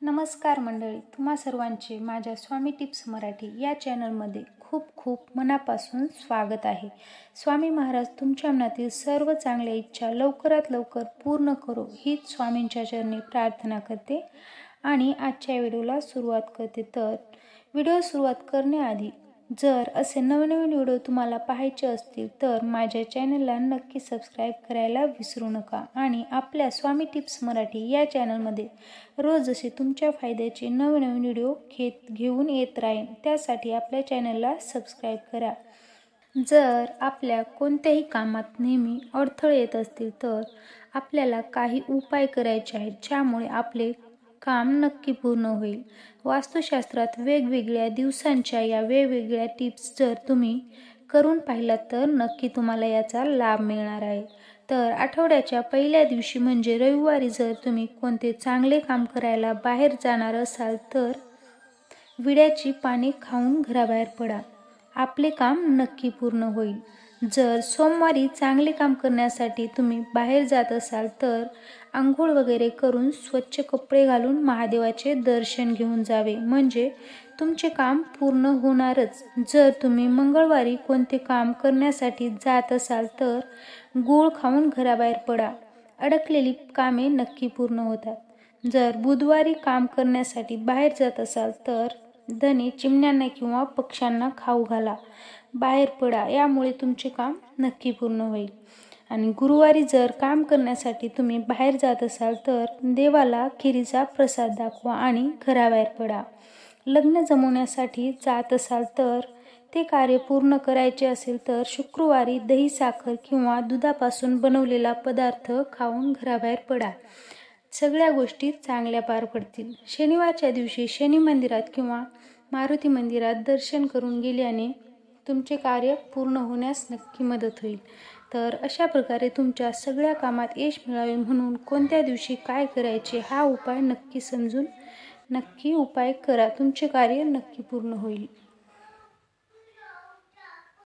नमस्कार मंडळी, तुम्हा सर्वांचे माझ्या स्वामी टिप्स मराठी या चॅनलमध्ये खूप खूप मनापासून स्वागत आहे। स्वामी महाराज तुमच्या मनातील सर्व चांगल्या इच्छा लवकरात लवकर पूर्ण करो हीच स्वामींच्या चरणी प्रार्थना करते आणि आजच्या व्हिडिओला सुरुवात करते। तर व्हिडिओ सुरुवात करण्याआधी जर असे नवनवीन व्हिडिओ तुम्हाला पाहायचे असतील तर माझ्या चॅनलला नक्की सबस्क्राइब करायला विसरू नका आणि आपल्या स्वामी टिप्स मराठी या चॅनलमध्ये रोज असे तुमच्या फायद्याचे नवनवीन व्हिडिओ घेऊन येत राहीन, त्यासाठी आपल्या चॅनलला सबस्क्राइब करा। जर आपल्या कोणत्याही कामात नेहमी अडथळे येत असतील तर आपल्याला काही उपाय करायचे आहेत ज्यामुळे आपले काम नक्की पूर्ण होईल। वास्तुशास्त्रात वेगवेगळ्या दिवसांच्या या वेगवेगळ्या टिप्स जर तुम्ही करून पाहिलात तर नक्की तुम्हाला याचा लाभ मिळणार आहे। तर आठवड्याच्या पहिल्या दिवशी म्हणजे रविवारी जर तुम्ही कोणते चांगले काम करायला बाहेर जाणार असाल तर विड्याची पाने खाऊन घराबाहेर पडा, आपले काम नक्की पूर्ण होईल। जर सोमवारी चांगले काम करण्यासाठी तुम्ही बाहेर जात असाल तर आंघोळ वगैरे करून स्वच्छ कपडे घालून महादेवाचे दर्शन घेऊन जावे, म्हणजे तुमचे काम पूर्ण होणारच। जर तुम्ही मंगळवारी कोणते काम करण्यासाठी जात असाल तर गूळ खाऊन घराबाहेर पडा, अडकलेली कामे नक्की पूर्ण होतात। जर बुधवारी काम करण्यासाठी बाहेर जात असाल तर धने चिमण्यांना किंवा पक्ष्यांना खाऊ घाला, बाहेर पडा, यामुळे तुमचे काम नक्की पूर्ण होईल। आणि गुरुवारी जर काम करण्यासाठी तुम्ही बाहेर जात असाल तर देवाला खिरीचा प्रसाद दाखवा आणि घराबाहेर पडा। लग्न जमवण्यासाठी जात असाल तर ते कार्य पूर्ण करायचे असेल तर शुक्रवारी दही साखर किंवा दुधापासून बनवलेला पदार्थ खाऊन घराबाहेर पडा, सगळ्या गोष्टी चांगल्या पार पडतील। शनिवारच्या दिवशी शनी मंदिरात किंवा मारुती मंदिरात दर्शन करून गेल्याने तुमचे कार्य पूर्ण होण्यास नक्की मदत होईल। तर अशा प्रकारे तुमच्या सगळ्या कामात यश मिळावे म्हणून कोणत्या दिवशी काय करायचे हा उपाय नक्की समजून नक्की उपाय करा, तुमचे कार्य नक्की पूर्ण होईल।